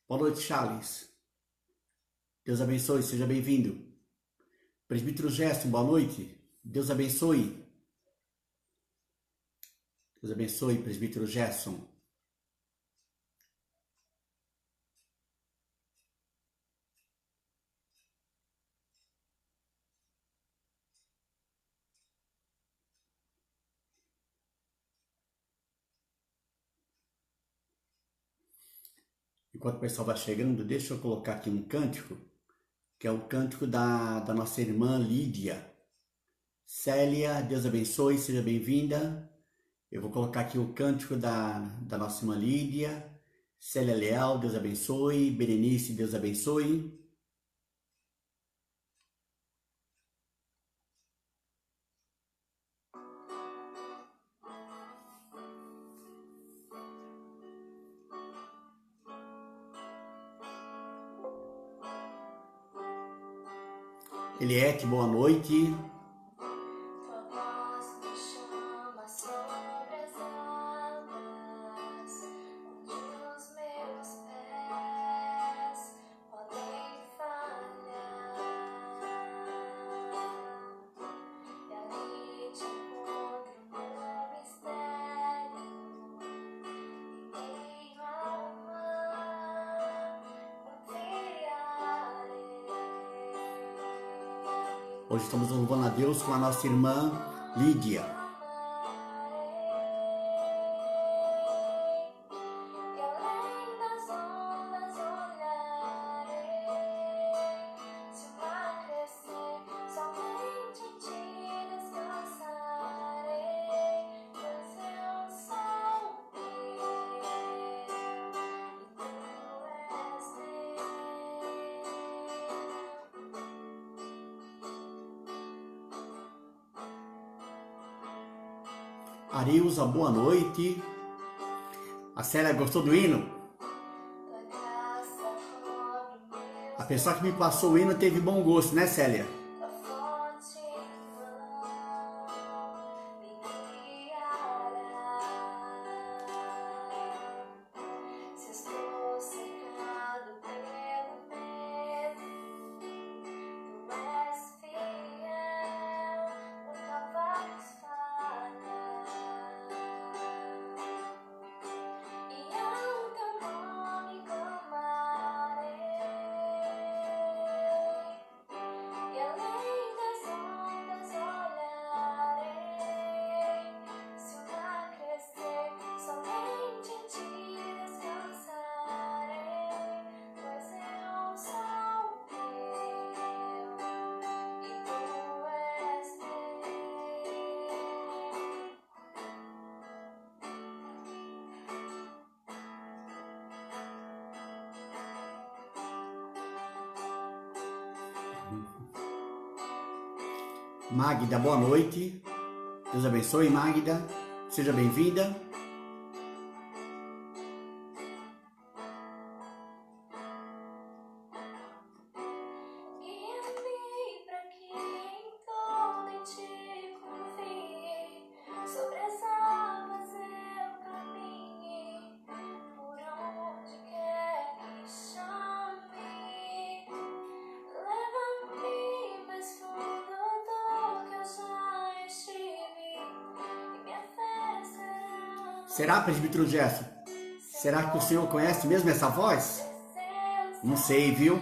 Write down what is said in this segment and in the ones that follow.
Boa noite, Charles. Deus abençoe, seja bem-vindo. Presbítero Gerson, boa noite. Deus abençoe. Deus abençoe, presbítero Gerson. Enquanto o pessoal vai chegando, deixa eu colocar aqui um cântico, que é o cântico da nossa irmã Lídia. Célia, Deus abençoe, seja bem-vinda. Eu vou colocar aqui o cântico da nossa irmã Lídia. Célia Leal, Deus abençoe. Berenice, Deus abençoe. Eliette, boa noite. Hoje estamos louvando a Deus com a nossa irmã Lídia. Arilza, boa noite. A Célia gostou do hino? A pessoa que me passou o hino teve bom gosto, né, Célia? Magda, boa noite. Deus abençoe, Magda. Seja bem-vinda. Será, presbítero Gerson? Será que o senhor conhece mesmo essa voz? Não sei, viu?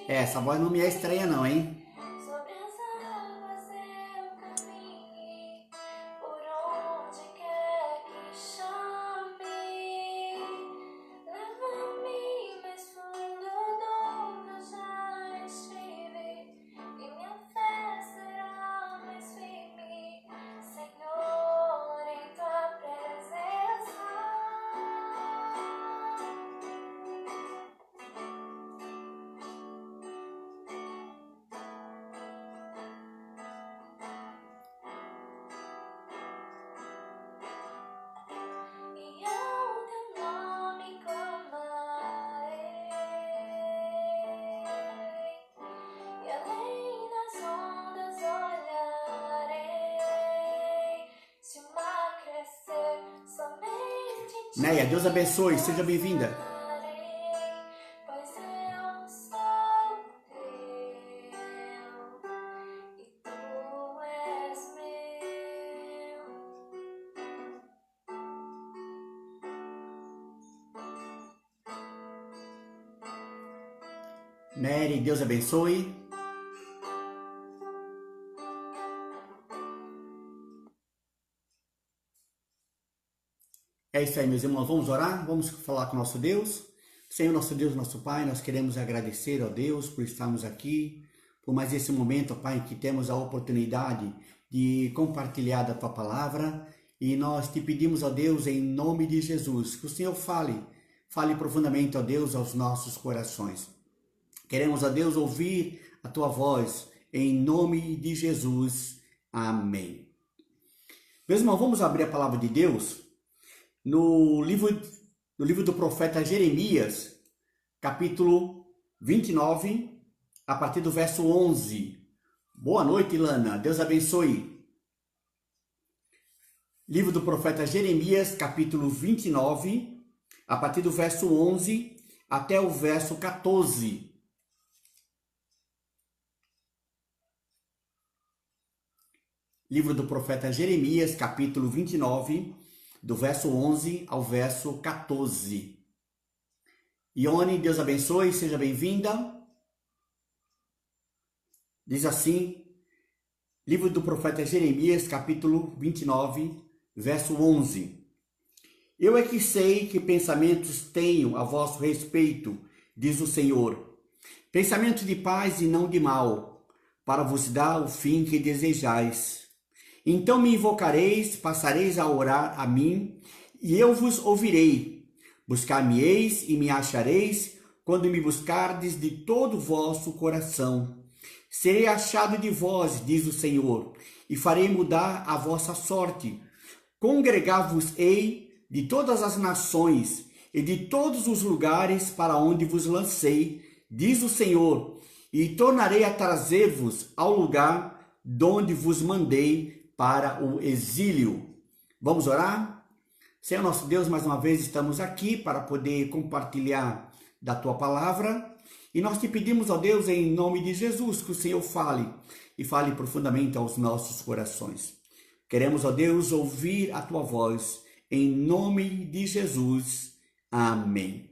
Essa voz não me é estranha não, hein? Neia, Deus abençoe, seja bem-vinda. Mary, Deus abençoe. É isso aí, meus irmãos. Vamos orar? Vamos falar com o nosso Deus? Senhor, nosso Deus, nosso Pai, nós queremos agradecer ao Deus por estarmos aqui, por mais esse momento, Pai, que temos a oportunidade de compartilhar da Tua Palavra. E nós te pedimos, ó Deus, em nome de Jesus, que o Senhor fale profundamente, ó Deus, aos nossos corações. Queremos, ó Deus, ouvir a Tua voz, em nome de Jesus. Amém. Meus irmãos, vamos abrir a Palavra de Deus no livro do profeta Jeremias, capítulo 29, a partir do verso 11. Boa noite, Ilana. Deus abençoe. Livro do profeta Jeremias, capítulo 29, a partir do verso 11 até o verso 14. Livro do profeta Jeremias, capítulo 29, do verso 11 ao verso 14. Ione, Deus abençoe, seja bem-vinda. Diz assim, livro do profeta Jeremias, capítulo 29, verso 11. Eu é que sei que pensamentos tenho a vosso respeito, diz o Senhor. Pensamentos de paz e não de mal, para vos dar o fim que desejais. Então me invocareis, passareis a orar a mim, e eu vos ouvirei. Buscar-me-eis e me achareis, quando me buscardes de todo o vosso coração. Serei achado de vós, diz o Senhor, e farei mudar a vossa sorte. Congregar-vos-ei de todas as nações e de todos os lugares para onde vos lancei, diz o Senhor, e tornarei a trazer-vos ao lugar donde vos mandei para o exílio. Vamos orar? Senhor nosso Deus, mais uma vez estamos aqui para poder compartilhar da Tua Palavra e nós te pedimos, ó Deus, em nome de Jesus, que o Senhor fale e fale profundamente aos nossos corações. Queremos, ó Deus, ouvir a Tua voz, em nome de Jesus. Amém.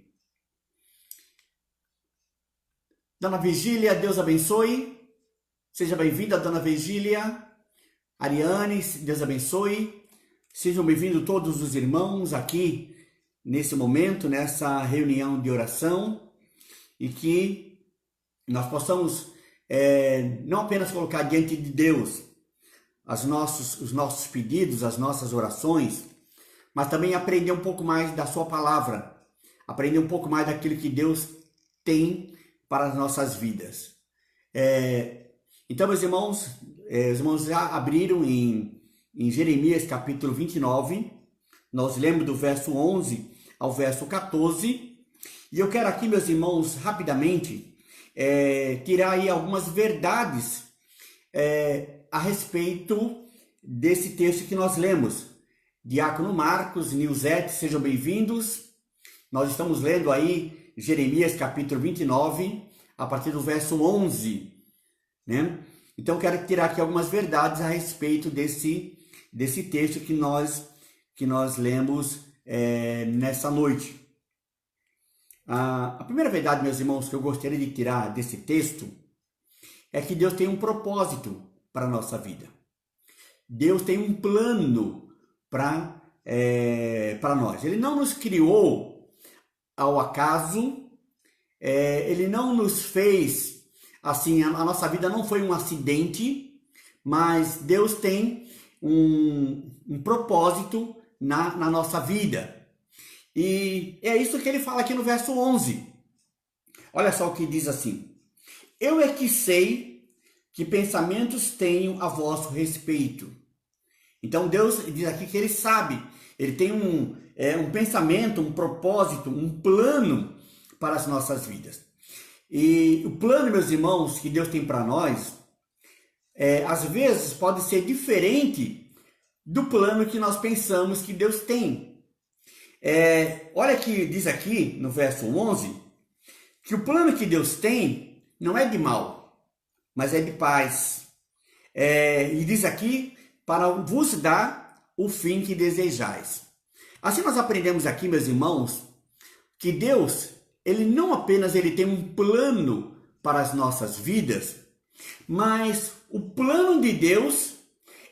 Dona Virgília, Deus abençoe. Seja bem-vinda, Dona Virgília. Ariane, Deus abençoe. Sejam bem-vindos todos os irmãos aqui nesse momento, nessa reunião de oração, e que nós possamos não apenas colocar diante de Deus os nossos pedidos, as nossas orações, mas também aprender um pouco mais da Sua Palavra, aprender um pouco mais daquilo que Deus tem para as nossas vidas. Então, meus irmãos, os irmãos já abriram em Jeremias capítulo 29, nós lemos do verso 11 ao verso 14, e eu quero aqui, meus irmãos, rapidamente, tirar aí algumas verdades a respeito desse texto que nós lemos. Diácono Marcos, Nilzete, sejam bem-vindos. Nós estamos lendo aí Jeremias capítulo 29, a partir do verso 11, né? Então, eu quero tirar aqui algumas verdades a respeito desse texto que nós lemos nessa noite. A primeira verdade, meus irmãos, que eu gostaria de tirar desse texto é que Deus tem um propósito para a nossa vida. Deus tem um plano para nós. Ele não nos criou ao acaso, Ele não nos fez assim, a nossa vida não foi um acidente, mas Deus tem um propósito na nossa vida. E é isso que ele fala aqui no verso 11. Olha só o que diz assim: eu é que sei que pensamentos tenho a vosso respeito. Então Deus diz aqui que ele sabe, ele tem um pensamento, um propósito, um plano para as nossas vidas. E o plano, meus irmãos, que Deus tem para nós, às vezes pode ser diferente do plano que nós pensamos que Deus tem. Olha que diz aqui no verso 11, que o plano que Deus tem não é de mal, mas é de paz. E diz aqui, para vos dar o fim que desejais. Assim nós aprendemos aqui, meus irmãos, que Deus, ele não apenas ele tem um plano para as nossas vidas, mas o plano de Deus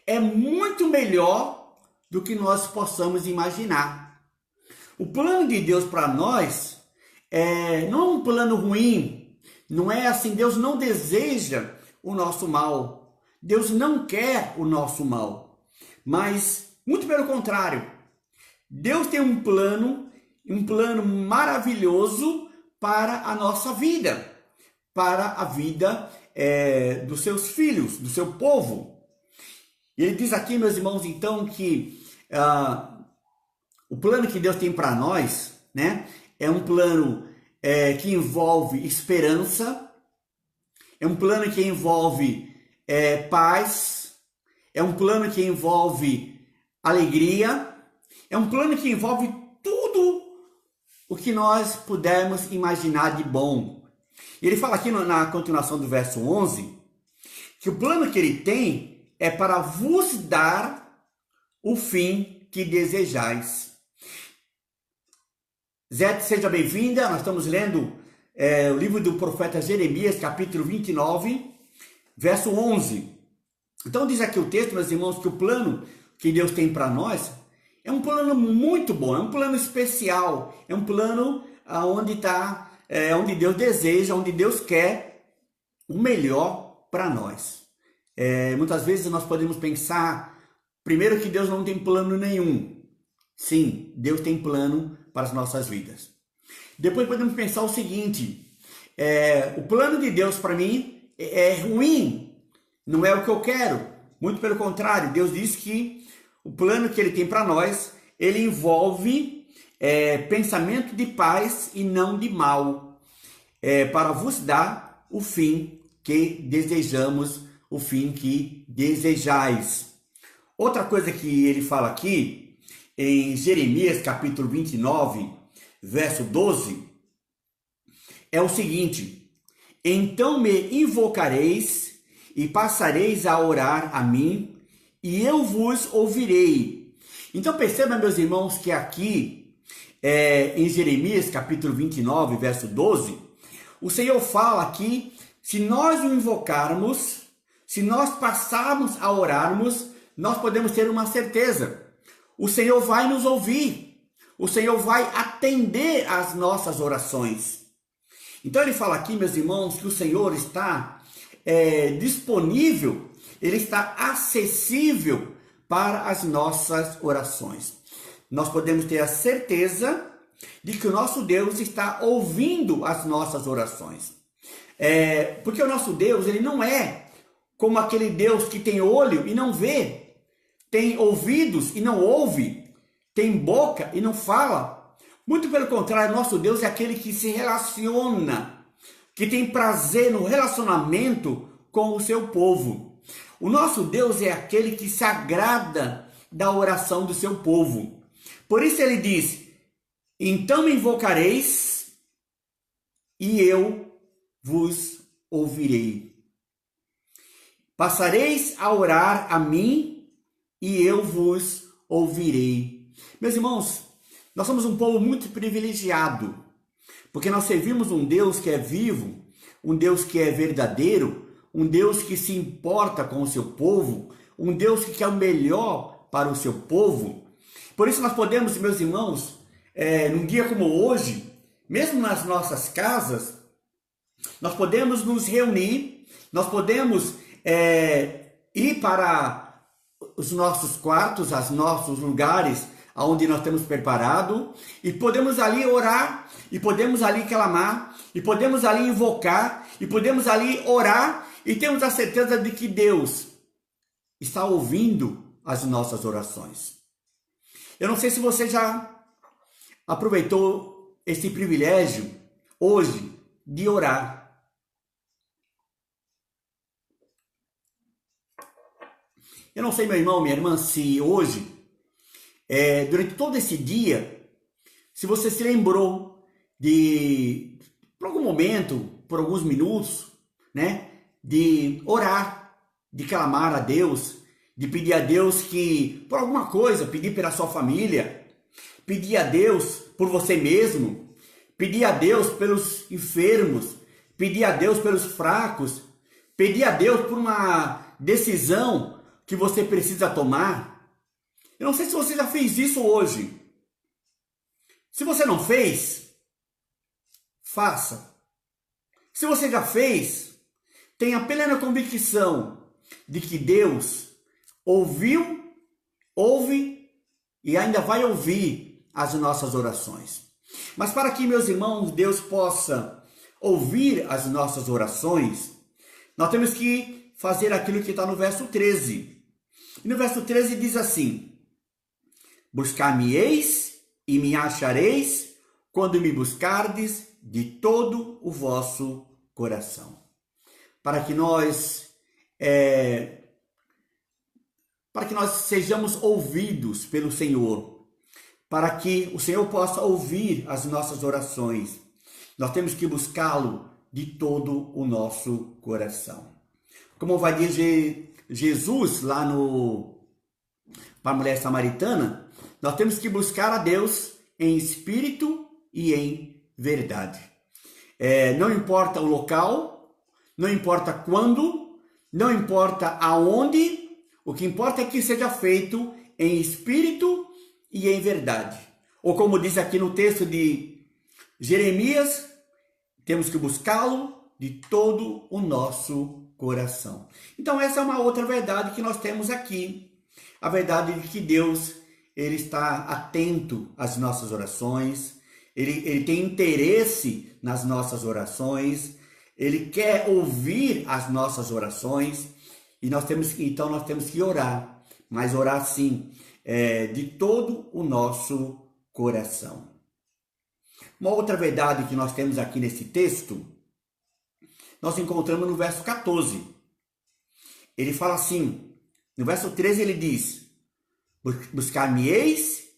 é muito melhor do que nós possamos imaginar. O plano de Deus para nós não é um plano ruim, não é assim, Deus não deseja o nosso mal, Deus não quer o nosso mal, mas muito pelo contrário, Deus tem um plano maravilhoso para a nossa vida, para a vida dos seus filhos, do seu povo. E ele diz aqui, meus irmãos, então, que o plano que Deus tem para nós, né, é um plano que envolve esperança, é um plano que envolve paz, é um plano que envolve alegria, é um plano que envolve tudo o que nós pudermos imaginar de bom. E ele fala aqui na continuação do verso 11, que o plano que ele tem é para vos dar o fim que desejais. Zé, seja bem-vinda, nós estamos lendo o livro do profeta Jeremias, capítulo 29, verso 11. Então diz aqui o texto, meus irmãos, que o plano que Deus tem para nós é um plano muito bom, é um plano especial, é um plano onde Deus deseja, onde Deus quer o melhor para nós. Muitas vezes nós podemos pensar, primeiro, que Deus não tem plano nenhum. Sim, Deus tem plano para as nossas vidas. Depois podemos pensar o seguinte, o plano de Deus para mim é ruim, não é o que eu quero. Muito pelo contrário, Deus diz que o plano que ele tem para nós, ele envolve pensamento de paz e não de mal, para vos dar o fim que desejamos, o fim que desejais. Outra coisa que ele fala aqui, em Jeremias capítulo 29, verso 12, é o seguinte: então me invocareis e passareis a orar a mim, e eu vos ouvirei. Então perceba, meus irmãos, que aqui em Jeremias capítulo 29, verso 12, o Senhor fala aqui, se nós o invocarmos, se nós passarmos a orarmos, nós podemos ter uma certeza. O Senhor vai nos ouvir. O Senhor vai atender às nossas orações. Então ele fala aqui, meus irmãos, que o Senhor está disponível, ele está acessível para as nossas orações. Nós podemos ter a certeza de que o nosso Deus está ouvindo as nossas orações. Porque o nosso Deus, ele não é como aquele Deus que tem olho e não vê, tem ouvidos e não ouve, tem boca e não fala. Muito pelo contrário, nosso Deus é aquele que se relaciona, que tem prazer no relacionamento com o seu povo. O nosso Deus é aquele que se agrada da oração do seu povo. Por isso ele diz, então me invocareis e eu vos ouvirei. Passareis a orar a mim e eu vos ouvirei. Meus irmãos, nós somos um povo muito privilegiado, porque nós servimos um Deus que é vivo, um Deus que é verdadeiro, um Deus que se importa com o seu povo, um Deus que quer o melhor para o seu povo. Por isso nós podemos, meus irmãos, num dia como hoje, mesmo nas nossas casas, nós podemos nos reunir, nós podemos ir para os nossos quartos, os nossos lugares onde nós temos preparado, e podemos ali orar, e podemos ali clamar, e podemos ali invocar, e podemos ali orar, e temos a certeza de que Deus está ouvindo as nossas orações. Eu não sei se você já aproveitou esse privilégio hoje de orar. Eu não sei, meu irmão, minha irmã, se hoje, durante todo esse dia, se você se lembrou por algum momento, por alguns minutos, né, de orar, de clamar a Deus, de pedir a Deus que, por alguma coisa, pedir pela sua família, pedir a Deus por você mesmo, pedir a Deus pelos enfermos, pedir a Deus pelos fracos, pedir a Deus por uma decisão que você precisa tomar. Eu não sei se você já fez isso hoje. Se você não fez, faça. Se você já fez, tenha plena convicção de que Deus ouviu, ouve e ainda vai ouvir as nossas orações. Mas para que, meus irmãos, Deus possa ouvir as nossas orações, nós temos que fazer aquilo que está no verso 13. E no verso 13 diz assim: buscar-me-eis e me achareis quando me buscardes de todo o vosso coração. Para que nós sejamos ouvidos pelo Senhor, para que o Senhor possa ouvir as nossas orações, nós temos que buscá-lo de todo o nosso coração. Como vai dizer Jesus lá para a mulher samaritana, nós temos que buscar a Deus em espírito e em verdade. Não importa o local, não importa quando, não importa aonde, o que importa é que seja feito em espírito e em verdade. Ou como diz aqui no texto de Jeremias, temos que buscá-lo de todo o nosso coração. Então essa é uma outra verdade que nós temos aqui. A verdade de que Deus, Ele está atento às nossas orações, Ele tem interesse nas nossas orações, Ele quer ouvir as nossas orações, e nós temos que orar, mas orar sim, de todo o nosso coração. Uma outra verdade que nós temos aqui nesse texto, nós encontramos no verso 14. Ele fala assim, no verso 13 ele diz: buscar-me-eis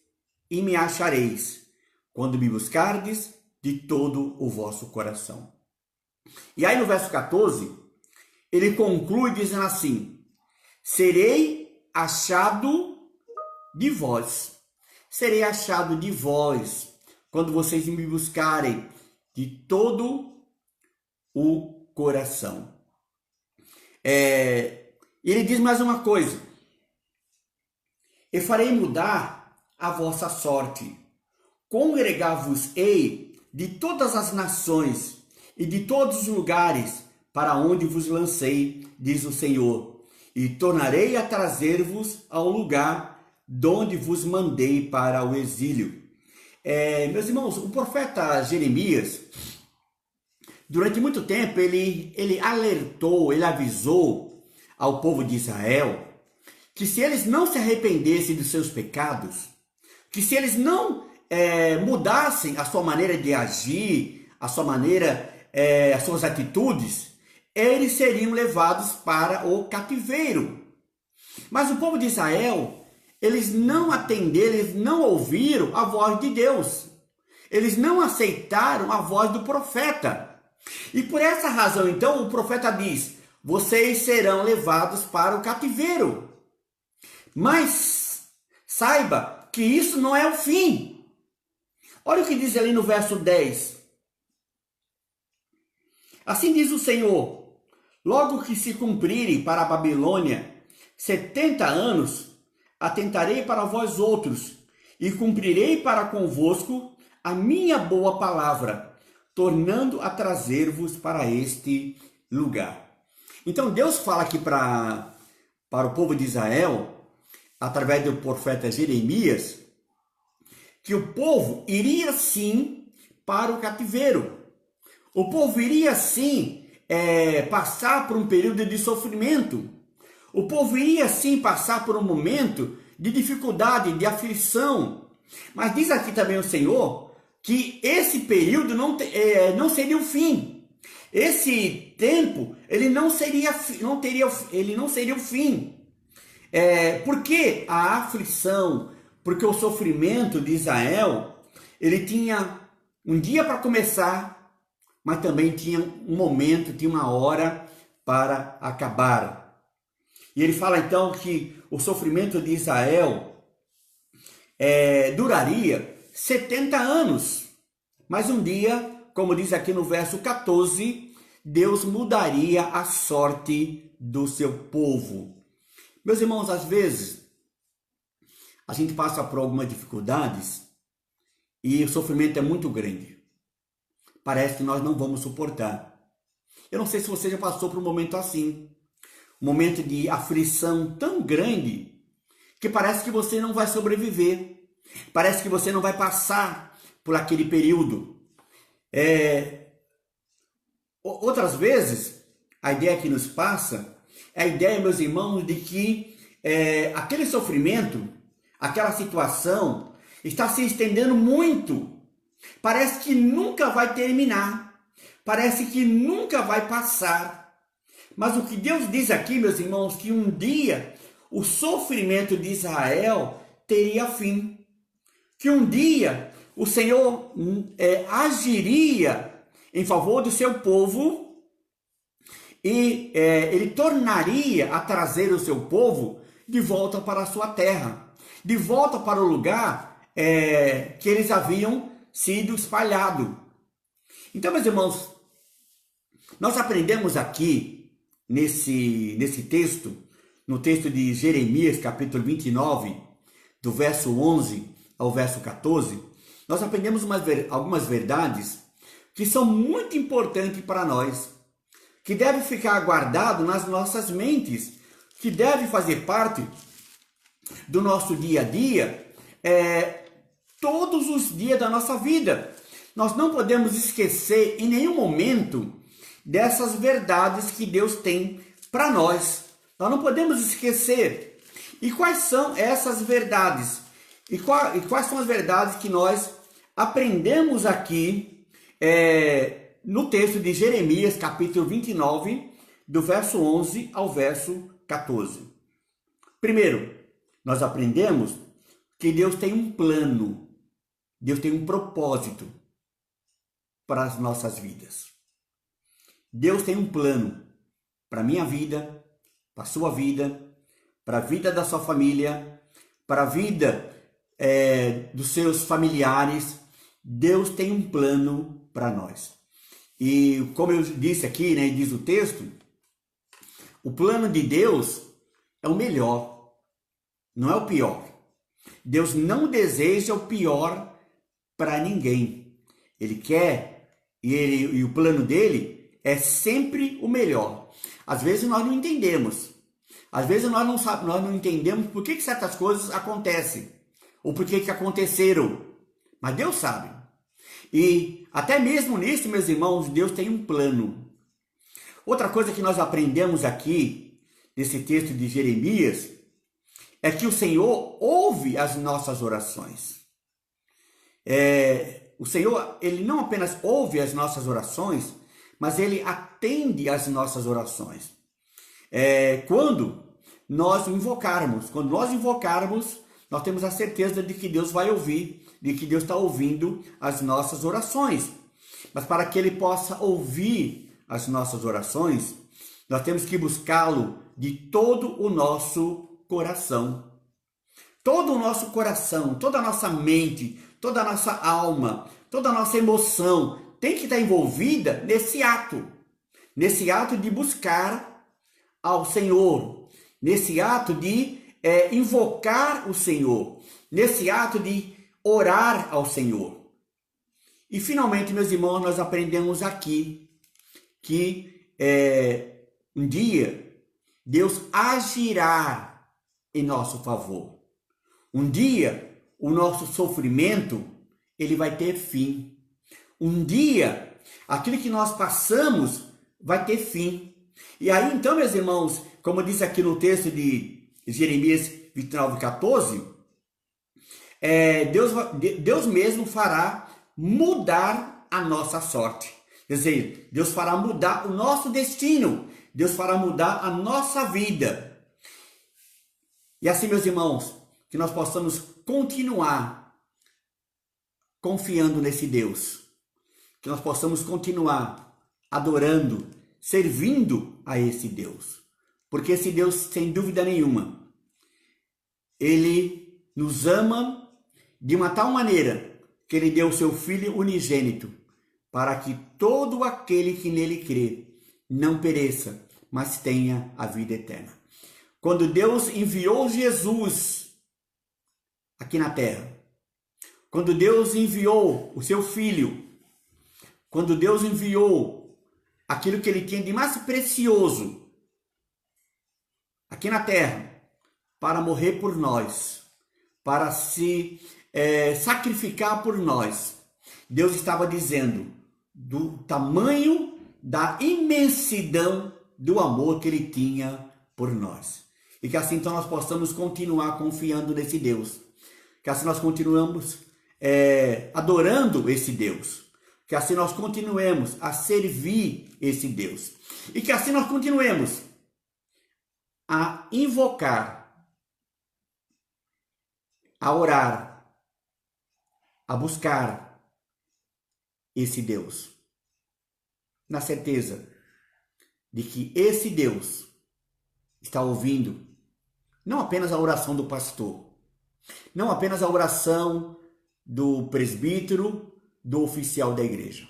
e me achareis, quando me buscardes de todo o vosso coração. E aí no verso 14, ele conclui dizendo assim: serei achado de vós. Serei achado de vós, quando vocês me buscarem de todo o coração. Ele diz mais uma coisa: eu farei mudar a vossa sorte, congregar-vos-ei de todas as nações e de todos os lugares para onde vos lancei, diz o Senhor, e tornarei a trazer-vos ao lugar donde vos mandei para o exílio. Meus irmãos, o profeta Jeremias, durante muito tempo, ele alertou, ele avisou ao povo de Israel que se eles não se arrependessem dos seus pecados, que se eles não mudassem a sua maneira de agir, as suas atitudes, eles seriam levados para o cativeiro. Mas o povo de Israel, eles não atenderam, eles não ouviram a voz de Deus. Eles não aceitaram a voz do profeta. E por essa razão, então, o profeta diz: vocês serão levados para o cativeiro. Mas saiba que isso não é o fim. Olha o que diz ali no verso 10. Assim diz o Senhor: logo que se cumprirem para a Babilônia 70 anos, atentarei para vós outros e cumprirei para convosco a minha boa palavra, tornando a trazer-vos para este lugar. Então Deus fala aqui para o povo de Israel, através do profeta Jeremias, que o povo iria sim para o cativeiro. O povo iria sim passar por um período de sofrimento. O povo iria sim passar por um momento de dificuldade, de aflição. Mas diz aqui também o Senhor que esse período não seria o fim. Esse tempo, ele não seria o fim. Porque a aflição, porque o sofrimento de Israel ele tinha um dia para começar, mas também tinha um momento, tinha uma hora para acabar. E ele fala então que o sofrimento de Israel duraria 70 anos. Mas um dia, como diz aqui no verso 14, Deus mudaria a sorte do seu povo. Meus irmãos, às vezes a gente passa por algumas dificuldades e o sofrimento é muito grande. Parece que nós não vamos suportar. Eu não sei se você já passou por um momento assim. Um momento de aflição tão grande que parece que você não vai sobreviver. Parece que você não vai passar por aquele período. Outras vezes, a ideia que nos passa é a ideia, meus irmãos, de que aquele sofrimento, aquela situação está se estendendo muito. Parece que nunca vai terminar. Parece que nunca vai passar. Mas o que Deus diz aqui, meus irmãos, que um dia o sofrimento de Israel teria fim. Que um dia o Senhor agiria em favor do seu povo e ele tornaria a trazer o seu povo de volta para a sua terra, de volta para o lugar que eles haviam sido espalhados. Então, meus irmãos, nós aprendemos aqui nesse texto, no texto de Jeremias, capítulo 29, do verso 11 ao verso 14, nós aprendemos algumas verdades que são muito importantes para nós, que deve ficar guardado nas nossas mentes, que deve fazer parte do nosso dia a dia, todos os dias da nossa vida. Nós não podemos esquecer em nenhum momento dessas verdades que Deus tem para nós. Nós não podemos esquecer. E quais são essas verdades? E quais são as verdades que nós aprendemos aqui no texto de Jeremias, capítulo 29, do verso 11 ao verso 14? Primeiro, nós aprendemos que Deus tem um plano, Deus tem um propósito para as nossas vidas. Deus tem um plano para a minha vida, para a sua vida, para a vida da sua família, para a vida dos seus familiares. Deus tem um plano para nós. E como eu disse aqui, né, diz o texto, o plano de Deus é o melhor, não é o pior. Deus não deseja o pior para ninguém. Ele quer, e o plano dele é sempre o melhor. Às vezes nós não entendemos. Às vezes nós não entendemos por que certas coisas acontecem. Ou por que aconteceram. Mas Deus sabe. E até mesmo nisso, meus irmãos, Deus tem um plano. Outra coisa que nós aprendemos aqui, nesse texto de Jeremias, é que o Senhor ouve as nossas orações. O Senhor, Ele não apenas ouve as nossas orações, mas Ele atende às nossas orações. Quando nós invocarmos, nós temos a certeza de que Deus vai ouvir, de que Deus está ouvindo as nossas orações. Mas para que Ele possa ouvir as nossas orações, nós temos que buscá-lo de todo o nosso coração. Todo o nosso coração, toda a nossa mente, toda a nossa alma, toda a nossa emoção tem que estar envolvida nesse ato de buscar ao Senhor, nesse ato de invocar o Senhor, nesse ato de orar ao Senhor. E finalmente, meus irmãos, nós aprendemos aqui que um dia Deus agirá em nosso favor. Um dia o nosso sofrimento ele vai ter fim. Um dia aquilo que nós passamos vai ter fim. E aí então, meus irmãos, como diz aqui no texto de Jeremias 29, 14, Deus mesmo fará mudar a nossa sorte. Quer dizer, Deus fará mudar o nosso destino. Deus fará mudar a nossa vida. E assim, meus irmãos, que nós possamos continuar confiando nesse Deus, que nós possamos continuar adorando, servindo a esse Deus, porque esse Deus, sem dúvida nenhuma, ele nos ama de uma tal maneira que ele deu o seu Filho unigênito para que todo aquele que nele crê não pereça, mas tenha a vida eterna. Quando Deus enviou Jesus aqui na terra, quando Deus enviou o seu Filho, quando Deus enviou aquilo que ele tinha de mais precioso aqui na terra, para morrer por nós, para se sacrificar por nós, Deus estava dizendo do tamanho da imensidão do amor que ele tinha por nós. E que assim então nós possamos continuar confiando nesse Deus. Que assim nós continuamos adorando esse Deus. Que assim nós continuemos a servir esse Deus. E que assim nós continuemos a invocar, a orar, a buscar esse Deus, na certeza de que esse Deus está ouvindo não apenas a oração do pastor, não apenas a oração do presbítero, do oficial da igreja,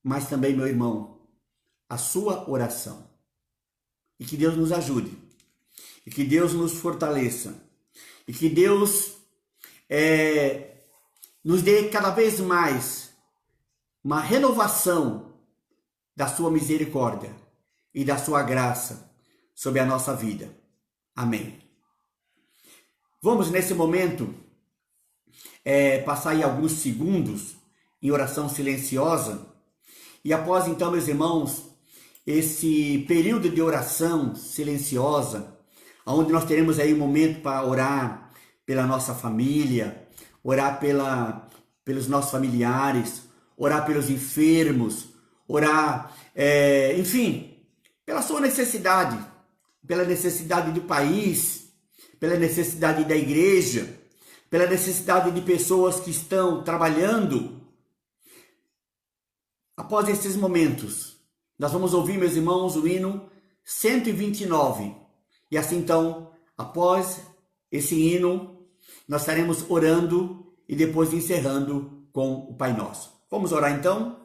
mas também, meu irmão, a sua oração. E que Deus nos ajude, e que Deus nos fortaleça, e que Deus nos dê cada vez mais uma renovação da sua misericórdia e da sua graça sobre a nossa vida. Amém. Vamos nesse momento passar aí alguns segundos em oração silenciosa e após então, meus irmãos, esse período de oração silenciosa, onde nós teremos aí um momento para orar pela nossa família, orar pelos nossos familiares, orar pelos enfermos, orar, enfim, pela sua necessidade, pela necessidade do país, pela necessidade da igreja, pela necessidade de pessoas que estão trabalhando. Após esses momentos, nós vamos ouvir, meus irmãos, o hino 129. E assim então, após esse hino, nós estaremos orando e depois encerrando com o Pai Nosso. Vamos orar então?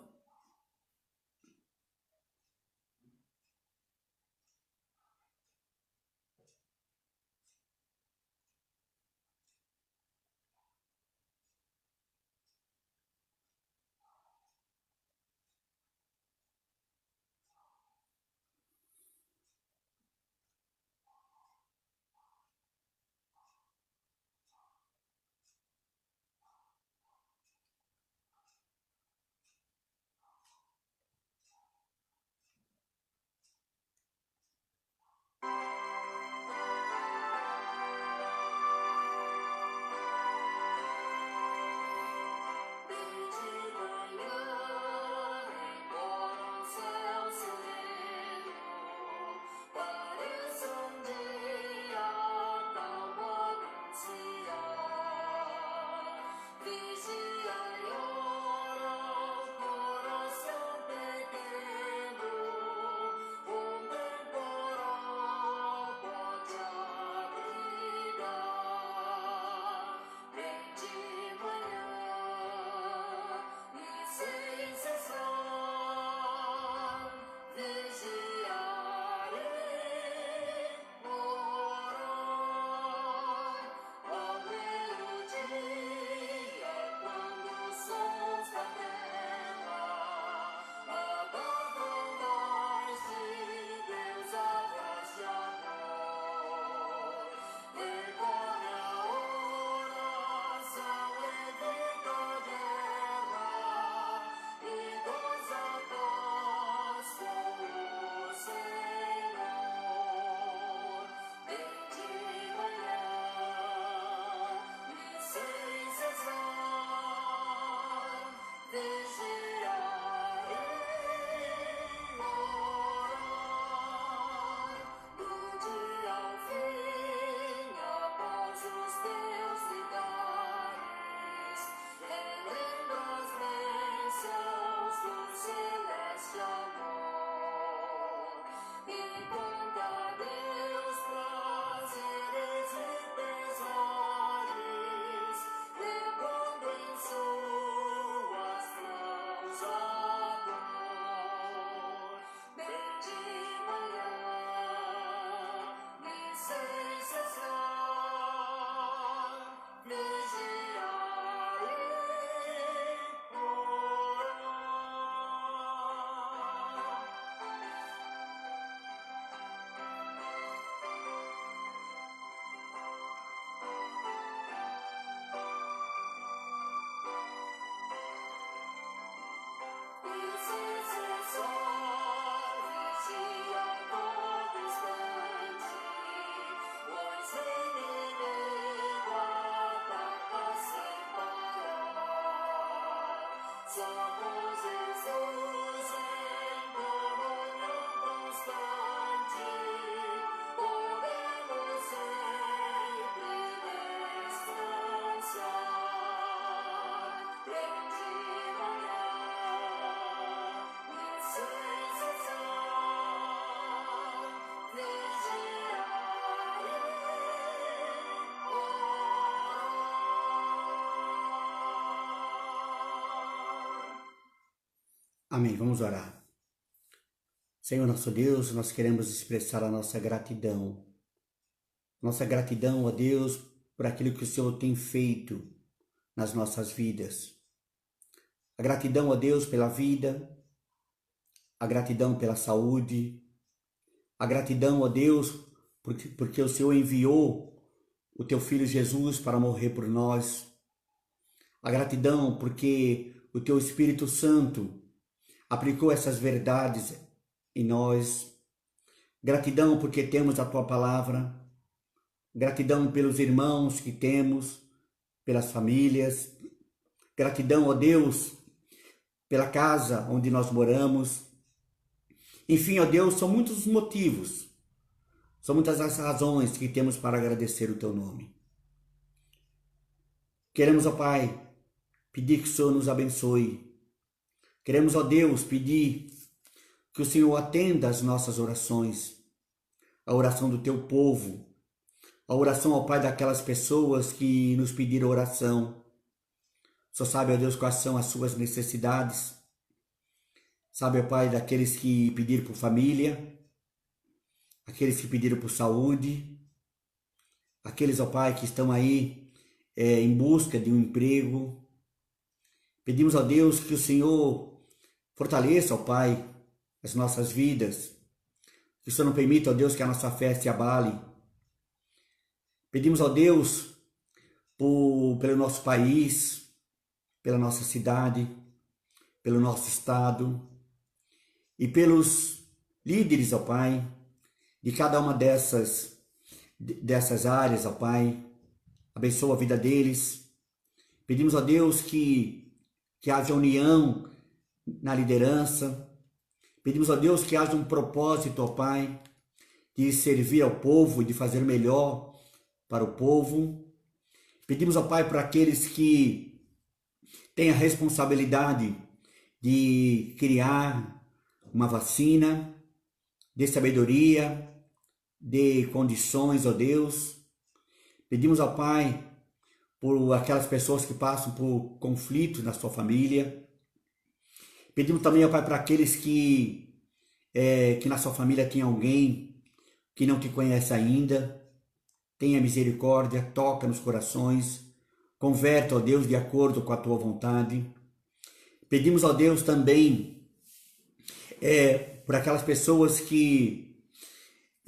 Amém. Vamos orar. Senhor nosso Deus, nós queremos expressar a nossa gratidão. Nossa gratidão, ó Deus, por aquilo que o Senhor tem feito nas nossas vidas. A gratidão, ó Deus, pela vida, a gratidão pela saúde, a gratidão, ó Deus, porque o Senhor enviou o Teu Filho Jesus para morrer por nós. A gratidão porque o Teu Espírito Santo aplicou essas verdades em nós. Gratidão porque temos a Tua Palavra. Gratidão pelos irmãos que temos, pelas famílias. Gratidão, ó Deus, pela casa onde nós moramos. Enfim, ó Deus, são muitos os motivos, são muitas as razões que temos para agradecer o Teu nome. Queremos, ó Pai, pedir que o Senhor nos abençoe. Queremos, ó Deus, pedir que o Senhor atenda às nossas orações, a oração do Teu povo, a oração, ó Pai, daquelas pessoas que nos pediram oração. Só sabe, ó Deus, quais são as suas necessidades. Sabe, ó Pai, daqueles que pediram por família, aqueles que pediram por saúde, aqueles, ó Pai, que estão aí em busca de um emprego. Pedimos, ó Deus, que o Senhor fortaleça, ó Pai, as nossas vidas. Que o Senhor não permita, ó Deus, que a nossa fé se abale. Pedimos, ó Deus, pelo nosso país, pela nossa cidade, pelo nosso estado e pelos líderes, ó Pai, de cada uma dessas áreas, ó Pai. Abençoa a vida deles. Pedimos, ó Deus, que haja união na liderança. Pedimos, ó Deus, que haja um propósito, ó Pai, de servir ao povo e de fazer melhor para o povo. Pedimos, ó Pai, para aqueles que têm a responsabilidade de criar uma vacina, de sabedoria, de condições, ó Deus. Pedimos, ó Pai, por aquelas pessoas que passam por conflitos na sua família. Pedimos também, ó Pai, para aqueles que na sua família tem alguém que não te conhece ainda. Tenha misericórdia, toca nos corações, converta, ó Deus, de acordo com a Tua vontade. Pedimos, ó Deus, também por aquelas pessoas que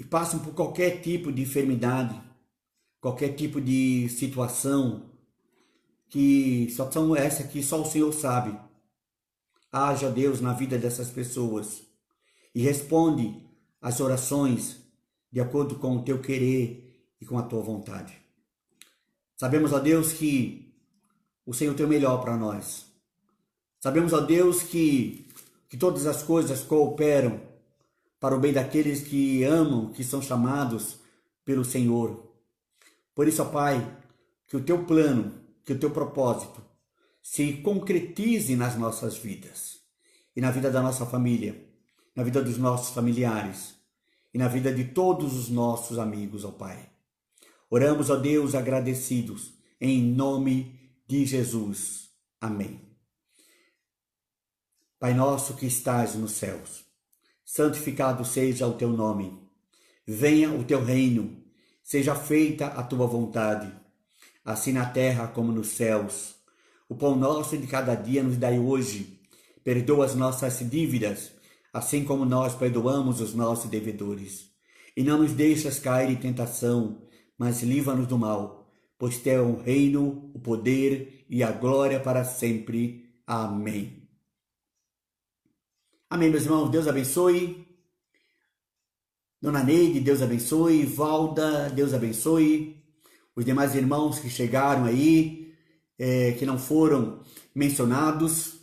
passam por qualquer tipo de enfermidade, qualquer tipo de situação, que só são essa que só o Senhor sabe. Haja, Deus, na vida dessas pessoas e responde às orações de acordo com o Teu querer e com a Tua vontade. Sabemos, ó Deus, que o Senhor tem o melhor para nós. Sabemos, ó Deus, que todas as coisas cooperam para o bem daqueles que amam, que são chamados pelo Senhor. Por isso, ó Pai, que o Teu plano, que o Teu propósito se concretize nas nossas vidas e na vida da nossa família, na vida dos nossos familiares e na vida de todos os nossos amigos, ó Pai. Oramos, ó Deus, agradecidos, em nome de Jesus. Amém. Pai nosso que estás nos céus, santificado seja o Teu nome. Venha o Teu reino, seja feita a Tua vontade, assim na terra como nos céus. O pão nosso de cada dia nos dai hoje. Perdoa as nossas dívidas, assim como nós perdoamos os nossos devedores. E não nos deixas cair em tentação, mas livra-nos do mal, pois Teu é o reino, o poder e a glória para sempre. Amém. Amém, meus irmãos. Deus abençoe. Dona Neide, Deus abençoe. Valda, Deus abençoe. Os demais irmãos que chegaram aí, que não foram mencionados,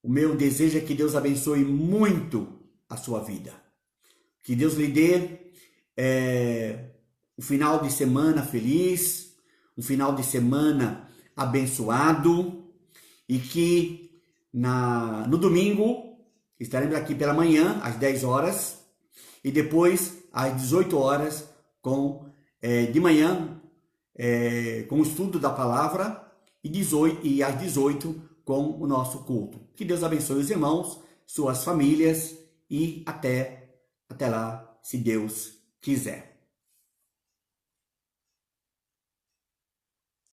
O meu desejo é que Deus abençoe muito a sua vida. Que Deus lhe dê um final de semana feliz, um final de semana abençoado e que no domingo estaremos aqui pela manhã às 10 horas e depois às 18 horas de manhã com o estudo da palavra e às 18 com o nosso culto. Que Deus abençoe os irmãos, suas famílias e até lá, se Deus quiser.